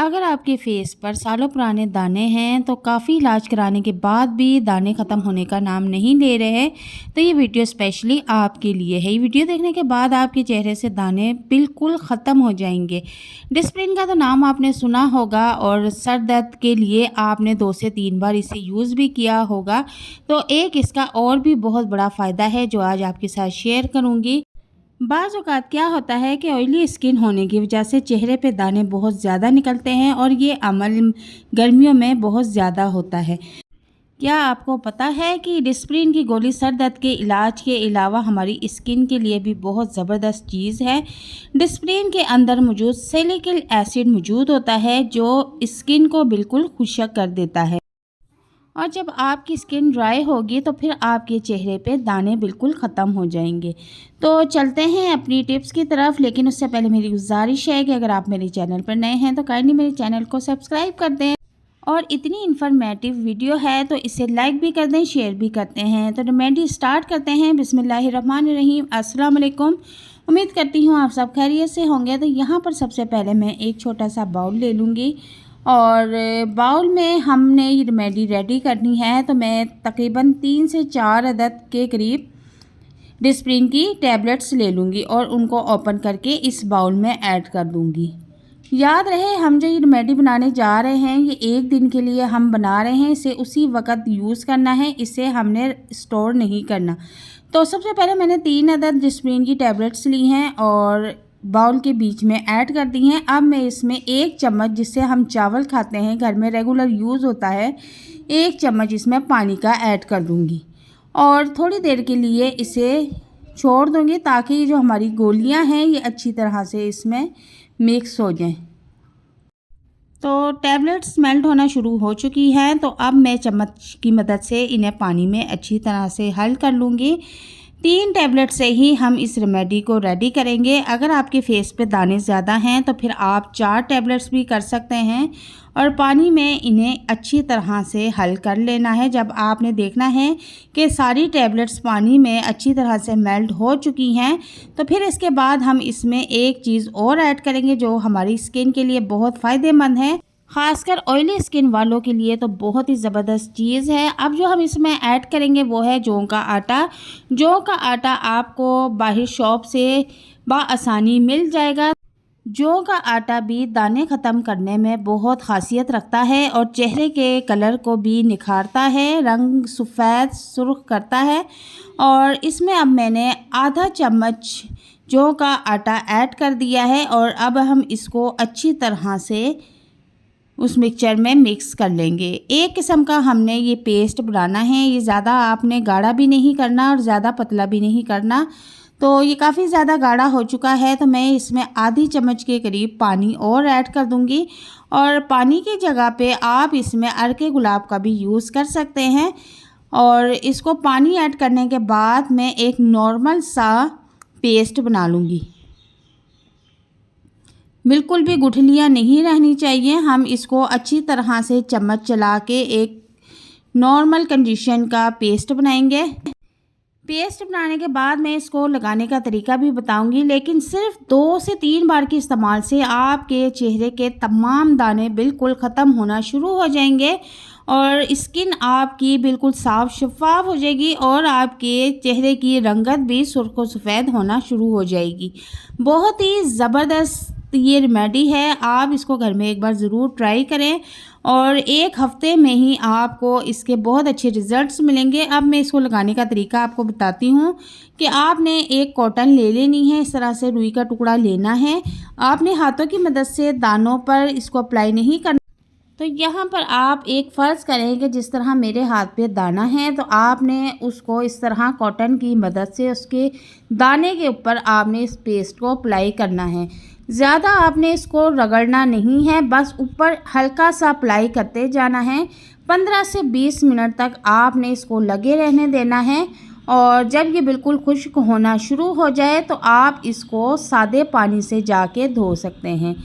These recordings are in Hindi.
अगर आपके फेस पर सालों पुराने दाने हैं तो काफ़ी इलाज कराने के बाद भी दाने ख़त्म होने का नाम नहीं ले रहे हैं, तो ये वीडियो स्पेशली आपके लिए है। ये वीडियो देखने के बाद आपके चेहरे से दाने बिल्कुल ख़त्म हो जाएंगे। डिस्प्रिन का तो नाम आपने सुना होगा और सर दर्द के लिए आपने 2 से 3 बार इसे यूज़ भी किया होगा। तो एक इसका और भी बहुत बड़ा फ़ायदा है जो आज आपके साथ शेयर करूँगी। बाज़ औक़ात क्या होता है कि ऑयली स्किन होने की वजह से चेहरे पे दाने बहुत ज़्यादा निकलते हैं और ये अमल गर्मियों में बहुत ज़्यादा होता है। क्या आपको पता है कि डिस्प्रिन की गोली सर दर्द के इलाज के अलावा हमारी स्किन के लिए भी बहुत ज़बरदस्त चीज़ है। डिस्प्रिन के अंदर मौजूद सैलिसिलिक एसिड मौजूद होता है जो स्किन को बिल्कुल खुश्क कर देता है और जब आपकी स्किन ड्राई होगी तो फिर आपके चेहरे पे दाने बिल्कुल ख़त्म हो जाएंगे। तो चलते हैं अपनी टिप्स की तरफ, लेकिन उससे पहले मेरी गुजारिश है कि अगर आप मेरे चैनल पर नए हैं तो काइंडली मेरे चैनल को सब्सक्राइब कर दें और इतनी इन्फॉर्मेटिव वीडियो है तो इसे लाइक भी कर दें, शेयर भी करते हैं। तो रेमेडी स्टार्ट करते हैं। बिस्मिल्लाहिर्रहमानिर्रहीम। अस्सलाम वालेकुम। उम्मीद करती हूँ आप सब खैरियत से होंगे। तो यहाँ पर सबसे पहले मैं एक छोटा सा बाउल ले लूँगी और बाउल में हमने ये रेमेडी रेडी करनी है। तो मैं तकरीबन 3 से 4 अदद के करीब डिस्प्रिन की टैबलेट्स ले लूँगी और उनको ओपन करके इस बाउल में ऐड कर दूँगी। याद रहे हम जो ये रेमेडी बनाने जा रहे हैं ये 1 दिन के लिए हम बना रहे हैं, इसे उसी वक्त यूज़ करना है, इसे हमने स्टोर नहीं करना। तो सबसे पहले मैंने 3 अदद डिस्प्रिन की टैबलेट्स ली हैं और बाउल के बीच में ऐड कर दी हैं। अब मैं इसमें 1 चम्मच, जिससे हम चावल खाते हैं घर में रेगुलर यूज़ होता है, 1 चम्मच इसमें पानी का ऐड कर दूंगी और थोड़ी देर के लिए इसे छोड़ दूंगी ताकि ये जो हमारी गोलियां हैं ये अच्छी तरह से इसमें मिक्स हो जाएं। तो टैबलेट्स मेल्ट होना शुरू हो चुकी हैं, तो अब मैं चम्मच की मदद से इन्हें पानी में अच्छी तरह से हल कर लूँगी। 3 टैबलेट से ही हम इस रेमेडी को रेडी करेंगे। अगर आपके फेस पे दाने ज़्यादा हैं तो फिर आप 4 टैबलेट्स भी कर सकते हैं और पानी में इन्हें अच्छी तरह से हल कर लेना है। जब आपने देखना है कि सारी टैबलेट्स पानी में अच्छी तरह से मेल्ट हो चुकी हैं तो फिर इसके बाद हम इसमें एक चीज़ और ऐड करेंगे जो हमारी स्किन के लिए बहुत फ़ायदेमंद है, ख़ासकर ऑयली स्किन वालों के लिए तो बहुत ही ज़बरदस्त चीज़ है। अब जो हम इसमें ऐड करेंगे वो है जौ का आटा। जौ का आटा आपको बाहर शॉप से बआसानी मिल जाएगा। जौ का आटा भी दाने ख़त्म करने में बहुत ख़ासियत रखता है और चेहरे के कलर को भी निखारता है, रंग सफ़ेद सुर्ख करता है। और इसमें अब मैंने आधा चम्मच जौ का आटा ऐड कर दिया है और अब हम इसको अच्छी तरह से उस मिक्सचर में मिक्स कर लेंगे। एक किस्म का हमने ये पेस्ट बनाना है, ये ज़्यादा आपने गाढ़ा भी नहीं करना और ज़्यादा पतला भी नहीं करना। तो ये काफ़ी ज़्यादा गाढ़ा हो चुका है तो मैं इसमें आधी चम्मच के करीब पानी और ऐड कर दूंगी और पानी की जगह पे आप इसमें अर्के गुलाब का भी यूज़ कर सकते हैं। और इसको पानी ऐड करने के बाद मैं एक नॉर्मल सा पेस्ट बना लूँगी। बिल्कुल भी गुठलियाँ नहीं रहनी चाहिए। हम इसको अच्छी तरह से चम्मच चला के एक नॉर्मल कंडीशन का पेस्ट बनाएंगे। पेस्ट बनाने के बाद मैं इसको लगाने का तरीका भी बताऊंगी, लेकिन सिर्फ 2 से 3 बार के इस्तेमाल से आपके चेहरे के तमाम दाने बिल्कुल ख़त्म होना शुरू हो जाएंगे और स्किन आपकी बिल्कुल साफ़ शफाफ हो जाएगी और आपके चेहरे की रंगत भी सुर्ख व सफ़ेद होना शुरू हो जाएगी। बहुत ही ज़बरदस्त ये रेमेडी है, आप इसको घर में एक बार ज़रूर ट्राई करें और 1 हफ़्ते में ही आपको इसके बहुत अच्छे रिज़ल्ट्स मिलेंगे। अब मैं इसको लगाने का तरीका आपको बताती हूँ कि आपने एक कॉटन ले लेनी है, इस तरह से रुई का टुकड़ा लेना है। आपने हाथों की मदद से दानों पर इसको अप्लाई नहीं करना। तो यहाँ पर आप एक फ़र्ज़ करें कि जिस तरह मेरे हाथ पे दाना है तो आपने उसको इस तरह कॉटन की मदद से उसके दाने के ऊपर आपने इस पेस्ट को अप्लाई करना है। ज़्यादा आपने इसको रगड़ना नहीं है, बस ऊपर हल्का सा अप्लाई करते जाना है। 15 से 20 मिनट तक आपने इसको लगे रहने देना है और जब ये बिल्कुल खुश्क होना शुरू हो जाए तो आप इसको सादे पानी से जाके धो सकते हैं।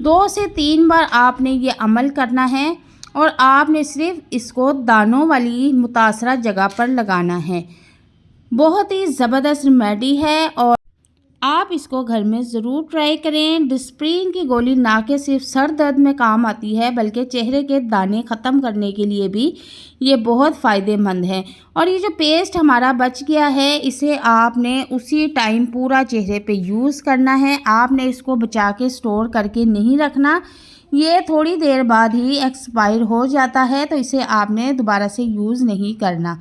2 से 3 बार आपने ये अमल करना है और आपने सिर्फ इसको दानों वाली मुतासरा जगह पर लगाना है। बहुत ही ज़बरदस्त रेमेडी है और आप इसको घर में ज़रूर ट्राई करें। डिस्प्रिन की गोली ना के सिर्फ सर दर्द में काम आती है बल्कि चेहरे के दाने ख़त्म करने के लिए भी ये बहुत फ़ायदेमंद है। और ये जो पेस्ट हमारा बच गया है इसे आपने उसी टाइम पूरा चेहरे पे यूज़ करना है। आपने इसको बचा के स्टोर करके नहीं रखना, ये थोड़ी देर बाद ही एक्सपायर हो जाता है, तो इसे आपने दोबारा से यूज़ नहीं करना।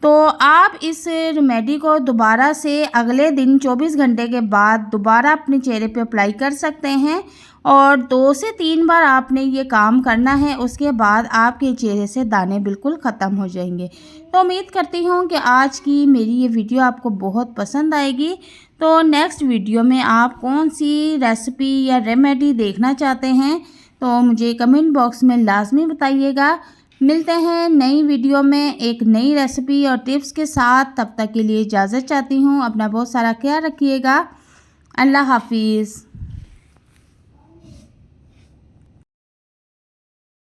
तो आप इस रेमेडी को दोबारा से अगले दिन 24 घंटे के बाद दोबारा अपने चेहरे पे अप्लाई कर सकते हैं और 2 से 3 बार आपने ये काम करना है। उसके बाद आपके चेहरे से दाने बिल्कुल ख़त्म हो जाएंगे। तो उम्मीद करती हूँ कि आज की मेरी ये वीडियो आपको बहुत पसंद आएगी। तो नेक्स्ट वीडियो में आप कौन सी रेसिपी या रेमेडी देखना चाहते हैं तो मुझे कमेंट बॉक्स में लाजमी बताइएगा। मिलते हैं नई वीडियो में एक नई रेसिपी और टिप्स के साथ। तब तक के लिए इजाज़त चाहती हूँ। अपना बहुत सारा ख्याल रखिएगा। अल्लाह हाफिज़।